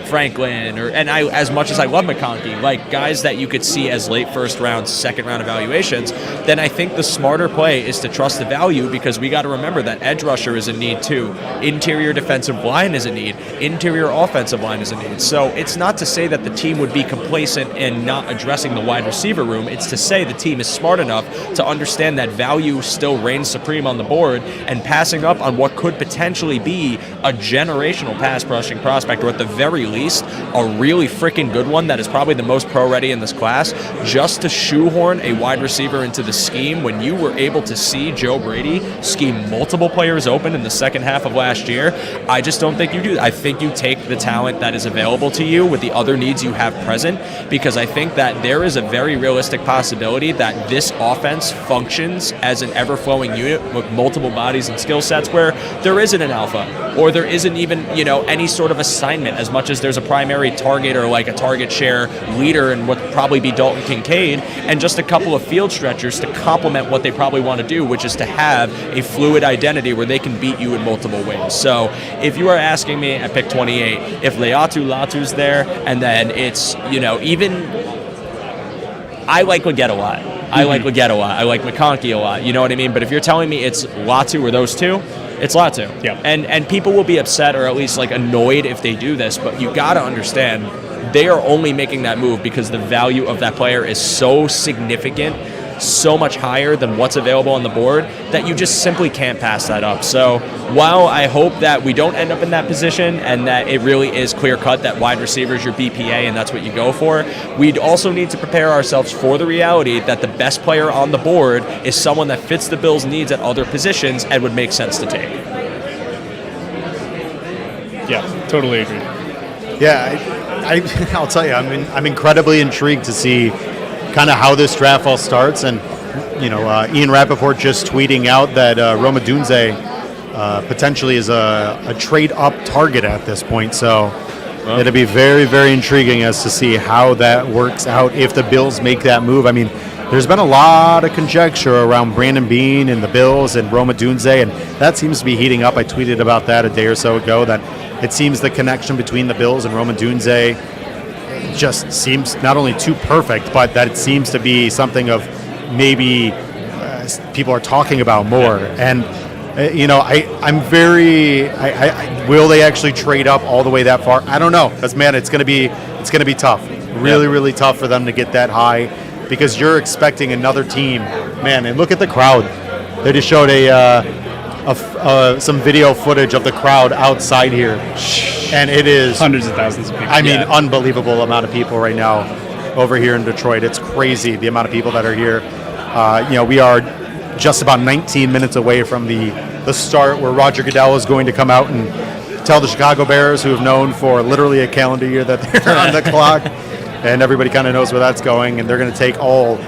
Franklin, and I, as much as I love McConkey, like guys that you could see as late first round, second round evaluations, then I think the smarter play is to trust the value, because we got to remember that edge rusher is a need too. Interior defensive line is a need. Interior offensive line is a need. So it's not to say that the team would be complacent and not addressing the wide receiver room. It's to say the team is smart enough to understand that value still reigns supreme on the board, and passing up on what could potentially be a generational pass rushing prospect, or at the very least a really freaking good one that is probably the most pro ready in this class, just to shoehorn a wide receiver into the scheme when you were able to see Joe Brady scheme multiple players open in the second half of last year. I just don't think you do. I think you take the talent that is available to you with the other needs you have present, because I think that there is a very realistic possibility that this offense functions as an ever-flowing unit with multiple bodies and skill sets where there isn't an alpha, or there isn't even, any sort of assignment, as much as there's a primary target or like a target share leader and what would probably be Dalton Kincaid, and just a couple of field stretchers to complement what they probably want to do, which is to have a fluid identity where they can beat you in multiple ways. So if you are asking me at pick 28, if Leatu Latu's there, and then it's, even I like Leggett a lot. I like Leggett a lot. I like McConkey a lot. You know what I mean? But if you're telling me it's Latu or those two, it's Latu. Yeah. And people will be upset or at least like annoyed if they do this, but you got to understand they are only making that move because the value of that player is so significant, so much higher than what's available on the board, that you just simply can't pass that up. So while I hope that we don't end up in that position and that it really is clear-cut that wide receiver is your BPA and that's what you go for, we'd also need to prepare ourselves for the reality that the best player on the board is someone that fits the Bills' needs at other positions and would make sense to take. Yeah, totally agree. Yeah, I'll tell you, I'm incredibly intrigued to see kind of how this draft all starts, and Ian Rappaport just tweeting out that Roma Dunze potentially is a trade up target at this point. So it'll be very, very intriguing as to see how that works out if the Bills make that move. I mean, there's been a lot of conjecture around Brandon Beane and the Bills and Roma Dunze, and that seems to be heating up. I tweeted about that a day or so ago, that it seems the connection between the Bills and Roma Dunze just seems not only too perfect, but that it seems to be something of maybe people are talking about more. And I'm very. Will they actually trade up all the way that far? I don't know, because man, it's going to be tough. Really tough for them to get that high, because you're expecting another team, man. And look at the crowd. They just showed some video footage of the crowd outside here, and it is hundreds of thousands of people. I mean, unbelievable amount of people right now over here in Detroit. It's crazy the amount of people that are here. We are just about 19 minutes away from the start, where Roger Goodell is going to come out and tell the Chicago Bears, who have known for literally a calendar year that they're on the clock, and everybody kind of knows where that's going, and they're going to take all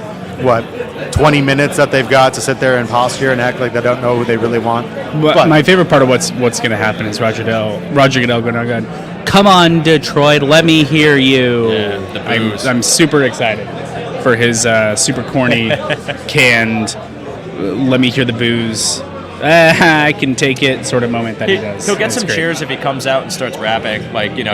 20 minutes that they've got to sit there and posture and act like they don't know who they really want. But my favorite part of what's going to happen is Roger Goodell going, "Come on, Detroit, let me hear you." Yeah, the booze. I'm super excited for his super corny, canned, let me hear the booze, I can take it sort of moment that he does. He'll get That's some great. cheers if he comes out and starts rapping,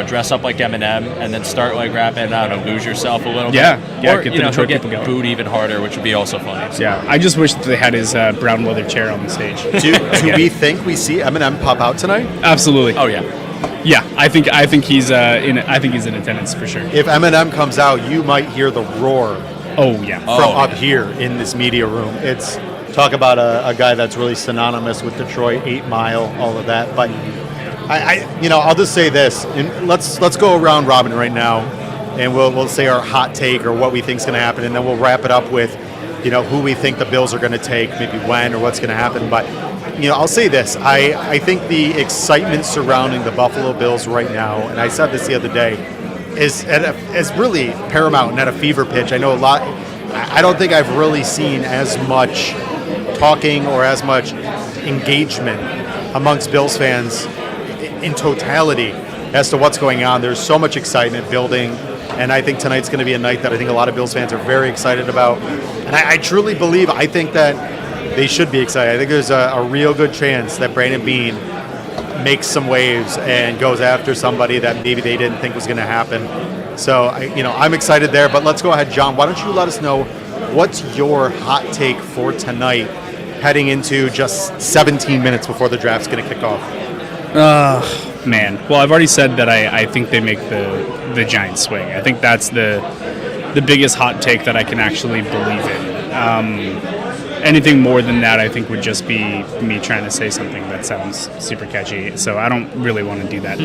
dress up like Eminem and then start rapping, I don't know, lose yourself a little bit. Yeah, or, get the he'll Detroit get people going. booed even harder, which would be also funny. So. Yeah, I just wish that they had his brown leather chair on the stage. Do we think we see Eminem pop out tonight? Absolutely. Oh yeah. Yeah, I think he's in attendance for sure. If Eminem comes out, you might hear the roar Oh yeah. from up here in this media room. It's talk about a guy that's really synonymous with Detroit, 8 Mile, all of that. But I'll just say this, and let's go around robin right now, and we'll say our hot take or what we think is going to happen, and then we'll wrap it up with who we think the Bills are going to take, maybe when or what's going to happen. But I'll say this, I think the excitement surrounding the Buffalo Bills right now, and I said this the other day, is really paramount and at a fever pitch. I know a lot. I don't think I've really seen as much talking or as much engagement amongst Bills fans in totality as to what's going on. There's so much excitement building, and I think tonight's going to be a night that I think a lot of Bills fans are very excited about. And I truly believe, I think that they should be excited. I think there's a real good chance that Brandon Beane makes some waves and goes after somebody that maybe they didn't think was going to happen. So, I'm excited there. But let's go ahead, John. Why don't you let us know what's your hot take for tonight, heading into just 17 minutes before the draft's going to kick off? Man. Well, I've already said that I think they make the Giants swing. I think that's the biggest hot take that I can actually believe in. Anything more than that, I think, would just be me trying to say something that sounds super catchy. So I don't really want to do that.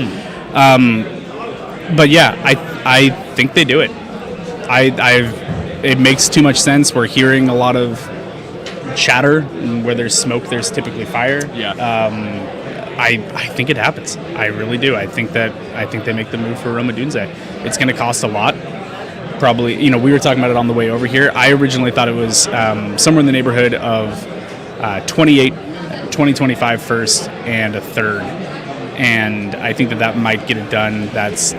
But yeah, I think they do it. It makes too much sense. We're hearing a lot of chatter, and where there's smoke, there's typically fire. Yeah. I think it happens. I really do. I think they make the move for Roma Dunze. It's going to cost a lot. Probably, we were talking about it on the way over here. I originally thought it was somewhere in the neighborhood of 2025 first and a third. And I think that might get it done. That's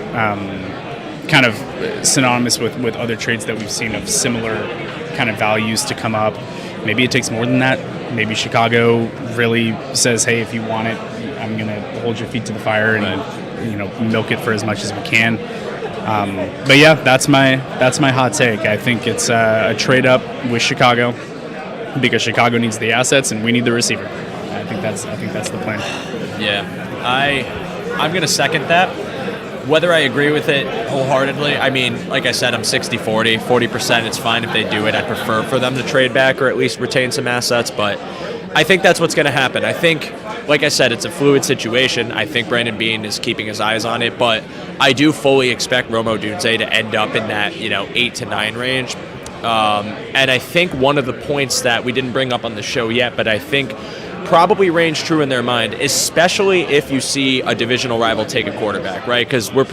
kind of synonymous with other trades that we've seen of similar kind of values to come up. Maybe it takes more than that. Maybe Chicago really says, hey, if you want it, I'm going to hold your feet to the fire and milk it for as much as we can. But yeah, that's my hot take. I think it's a trade up with Chicago because Chicago needs the assets and we need the receiver. I think that's the plan. Yeah, I'm going to second that. Whether I agree with it wholeheartedly, I mean, like I said, I'm 60-40. 40%, it's fine if they do it. I prefer for them to trade back or at least retain some assets, but I think that's what's going to happen. I think, like I said, it's a fluid situation. I think Brandon Beane is keeping his eyes on it, but I do fully expect Roma Dunze to end up in that 8 to 9 range. And I think one of the points that we didn't bring up on the show yet, but I think probably range true in their mind, especially if you see a divisional rival take a quarterback, right? Because I'm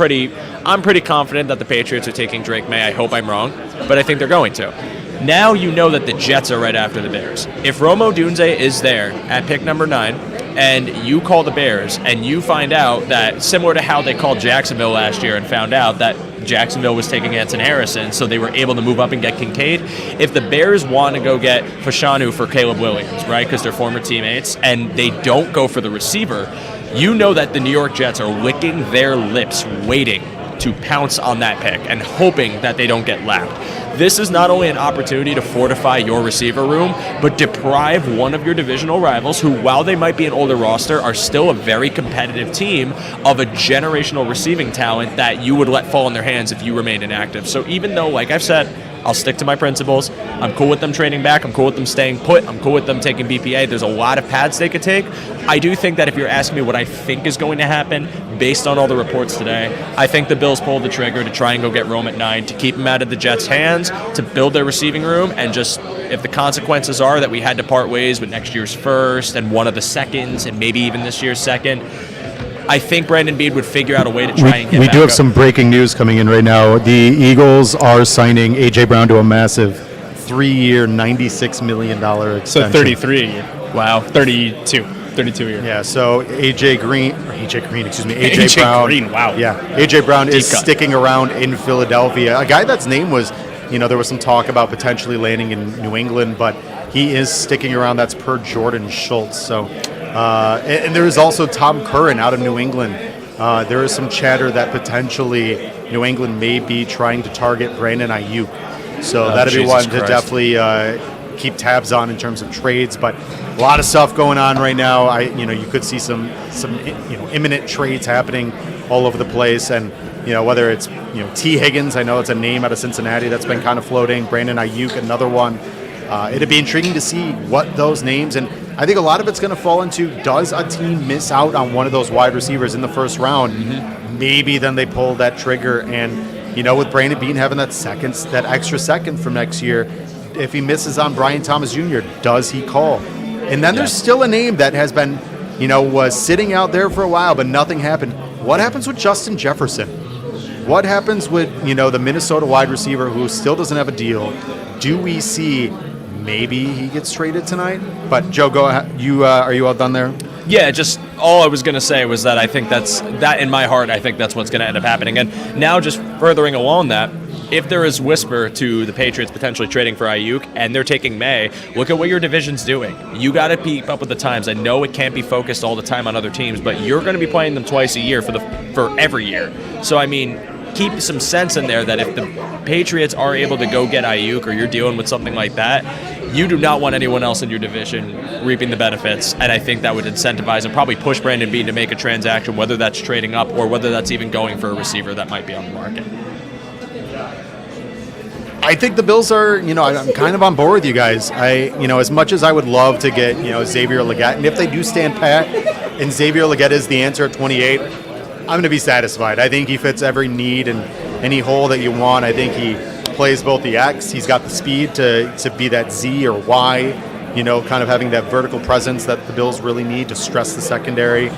pretty confident that the Patriots are taking Drake May. I hope I'm wrong, but I think they're going to. Now you know that the Jets are right after the Bears. If Rome Odunze is there at pick number 9, and you call the Bears, and you find out that, similar to how they called Jacksonville last year and found out that Jacksonville was taking Anson Harrison, so they were able to move up and get Kincaid. If the Bears want to go get Fashanu for Caleb Williams, right, because they're former teammates, and they don't go for the receiver, you know that the New York Jets are licking their lips waiting to pounce on that pick and hoping that they don't get lapped. This is not only an opportunity to fortify your receiver room, but deprive one of your divisional rivals, who, while they might be an older roster, are still a very competitive team, of a generational receiving talent that you would let fall in their hands if you remained inactive. So even though, like I've said, I'll stick to my principles. I'm cool with them trading back. I'm cool with them staying put. I'm cool with them taking BPA. There's a lot of paths they could take. I do think that if you're asking me what I think is going to happen, based on all the reports today, I think the Bills pulled the trigger to try and go get Rome at 9, to keep him out of the Jets' hands, to build their receiving room, and just, if the consequences are that we had to part ways with next year's first and one of the seconds and maybe even this year's second, I think Brandon Beane would figure out a way to try and get We back do have up. some breaking news coming in right now. The Eagles are signing A.J. Brown to a massive 3-year, $96 million extension. So 33 a year. Wow. 32 a year. Yeah, so A.J. Brown. A.J. Green, wow. Yeah, A.J. Brown is cut. sticking around in Philadelphia. A guy that's name was, there was some talk about potentially landing in New England, but he is sticking around. That's per Jordan Schultz. So, and there is also Tom Curran out of New England. There is some chatter that potentially New England may be trying to target Brandon Ayuk. So that'd be Jesus one to Christ. definitely keep tabs on in terms of trades. But a lot of stuff going on right now. You could see some imminent trades happening all over the place, and whether it's T. Higgins, I know it's a name out of Cincinnati that's been kind of floating. Brandon Ayuk, another one. It'd be intriguing to see what those names, and I think a lot of it's going to fall into, does a team miss out on one of those wide receivers in the first round? Mm-hmm. Maybe then they pull that trigger, and with Brandon Beane having that extra second from next year, if he misses on Brian Thomas Jr., does he call? And then there's still a name that has been, was sitting out there for a while, but nothing happened. What happens with Justin Jefferson? What happens with, the Minnesota wide receiver who still doesn't have a deal? Do we see maybe he gets traded tonight? But Joe, go ahead. Are you all done there? Yeah, just all I was going to say was that I think that in my heart, I think that's what's going to end up happening. And now, just furthering along that, if there is whisper to the Patriots potentially trading for Ayuk and they're taking May, look at what your division's doing. You got to keep up with the times. I know it can't be focused all the time on other teams, but you're going to be playing them twice a year for every year. So, I mean, keep some sense in there that if the Patriots are able to go get Ayuk, or you're dealing with something like that, you do not want anyone else in your division reaping the benefits, and I think that would incentivize and probably push Brandon Beane to make a transaction, whether that's trading up or whether that's even going for a receiver that might be on the market. I think the Bills are, I'm kind of on board with you guys. As much as I would love to get, Xavier Legette, and if they do stand pat and Xavier Legette is the answer at 28, I'm going to be satisfied. I think he fits every need and any hole that you want. I think he plays both the X. He's got the speed to be that Z or Y, kind of having that vertical presence that the Bills really need to stress the secondary.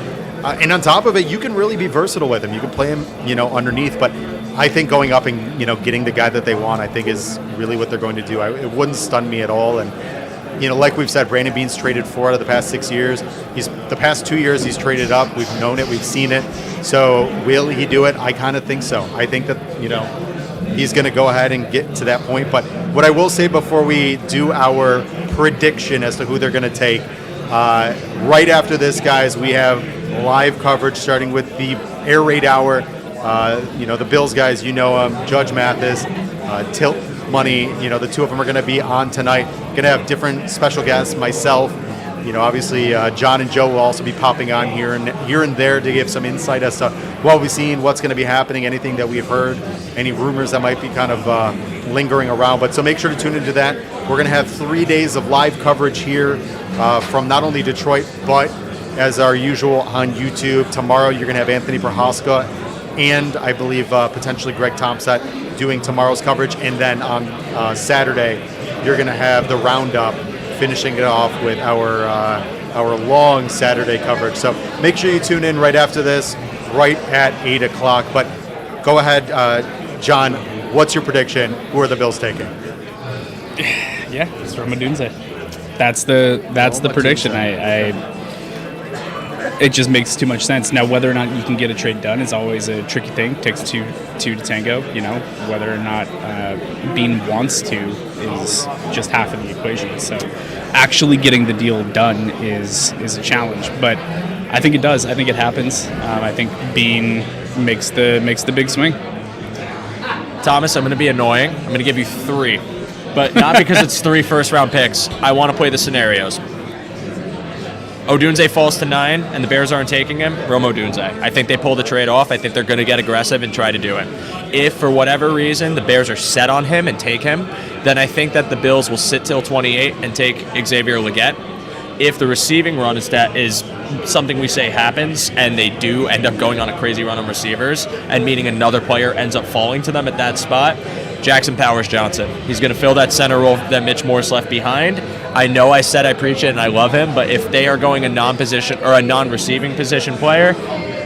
And on top of it, you can really be versatile with him. You can play him, underneath. But I think going up and, getting the guy that they want, I think is really what they're going to do. It wouldn't stun me at all. And, like we've said, Brandon Beane's traded 4 out of the past 6 years. The past 2 years he's traded up. We've known it. We've seen it. So will he do it? I kind of think so. I think that, he's going to go ahead and get to that point. But what I will say before we do our prediction as to who they're going to take, right after this, guys, we have live coverage starting with the Air Raid Hour. The Bills guys, Judge Mathis, Tilt Money, the two of them are going to be on tonight. Going to have different special guests, myself. Obviously, John and Joe will also be popping on here and there to give some insight as to what we've seen, what's going to be happening, anything that we've heard, any rumors that might be kind of lingering around. But so make sure to tune into that. We're going to have 3 days of live coverage here from not only Detroit, but as our usual on YouTube. Tomorrow, you're going to have Anthony Prohaska and I believe potentially Greg Thompson doing tomorrow's coverage. And then on Saturday, you're going to have the roundup, finishing it off with our long Saturday coverage. So make sure you tune in right after this, right at 8 o'clock. But go ahead, John, what's your prediction? Who are the Bills taking? Yeah, it's Roma Dunze. That's the prediction. It just makes too much sense. Now, whether or not you can get a trade done is always a tricky thing. It takes two to tango. Whether or not Bean wants to is just half of the equation. So, actually getting the deal done is a challenge. But I think it does. I think it happens. I think Bean makes the big swing. Thomas, I'm going to be annoying. I'm going to give you 3, but not because it's 3 first-round picks. I want to play the scenarios. Odunze falls to 9, and the Bears aren't taking him. Rome Odunze. I think they pull the trade off. I think they're going to get aggressive and try to do it. If, for whatever reason, the Bears are set on him and take him, then I think that the Bills will sit till 28 and take Xavier Legette. If the receiving run is something we say happens, and they do end up going on a crazy run on receivers, and meaning another player ends up falling to them at that spot, Jackson Powers Johnson. He's going to fill that center role that Mitch Morse left behind. I know I said I preach it and I love him, but if they are going a non-position or a non-receiving position player,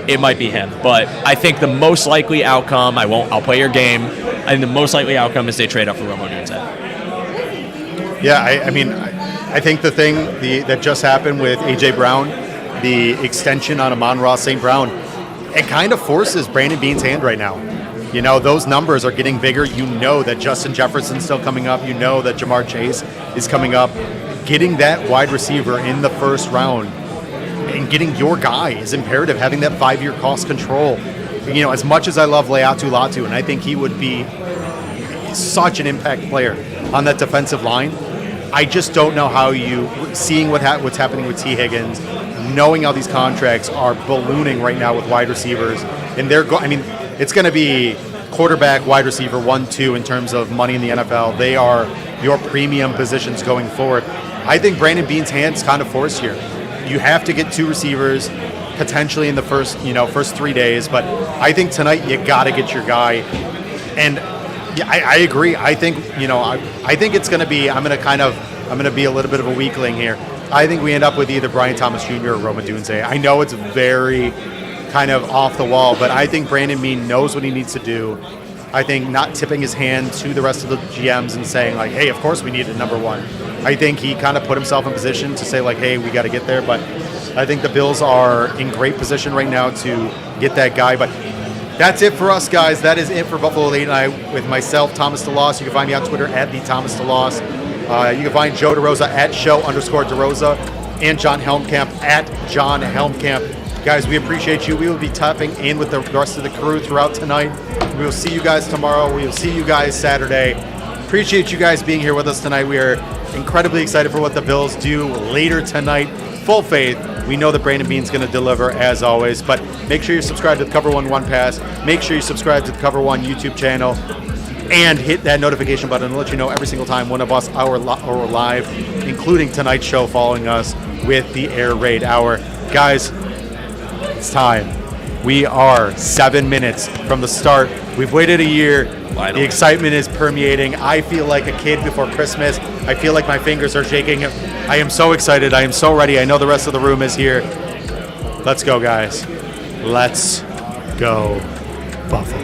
it might be him. But I think the most likely outcome, I'll play your game, and the most likely outcome is they trade up for Rome Odunze. Yeah, I think the thing that just happened with A.J. Brown, the extension on Amon-Ra St. Brown, it kind of forces Brandon Beane's hand right now. Those numbers are getting bigger. That Justin Jefferson's still coming up. That Jamar Chase is coming up. Getting that wide receiver in the first round and getting your guy is imperative. Having that 5-year cost control. As much as I love Leatu Latu, and I think he would be such an impact player on that defensive line, I just don't know how seeing what's happening with T. Higgins, knowing how these contracts are ballooning right now with wide receivers, and it's going to be quarterback, wide receiver, 1, 2 in terms of money in the NFL. They are your premium positions going forward. I think Brandon Beane's hand's kind of forced here. You have to get 2 receivers potentially in the first 3 days, but I think tonight you got to get your guy. And yeah, I agree. I think I think it's going to be. I'm going to be a little bit of a weakling here. I think we end up with either Brian Thomas Jr. or Rome Odunze. I know it's very kind of off the wall, but I think Brandon Beane knows what he needs to do. I think not tipping his hand to the rest of the GMs and saying like, hey, of course we need a number 1. I think he kind of put himself in position to say like, hey, we got to get there. But I think the Bills are in great position right now to get that guy. But that's it for us, guys. That is it for Buffalo Late Night with myself, Thomas DeLoss. You can find me on Twitter at the Thomas DeLoss. You can find Joe DeRosa at show_DeRosa and John Helmkamp at John Helmkamp. Guys, we appreciate you. We will be tapping in with the rest of the crew throughout tonight. We will see you guys tomorrow. We will see you guys Saturday. Appreciate you guys being here with us tonight. We are incredibly excited for what the Bills do later tonight. Full faith. We know that Brandon Beane's going to deliver as always. But make sure you subscribe to the Cover One Pass. Make sure you subscribe to the Cover One YouTube channel. And hit that notification button to let you know every single time one of us are live, including tonight's show following us with the Air Raid Hour. Guys, it's time. We are 7 minutes from the start. We've waited a year. The excitement is permeating. I feel like a kid before Christmas. I feel like my fingers are shaking. I am so excited. I am so ready. I know the rest of the room is here. Let's go, guys. Let's go, Buffalo.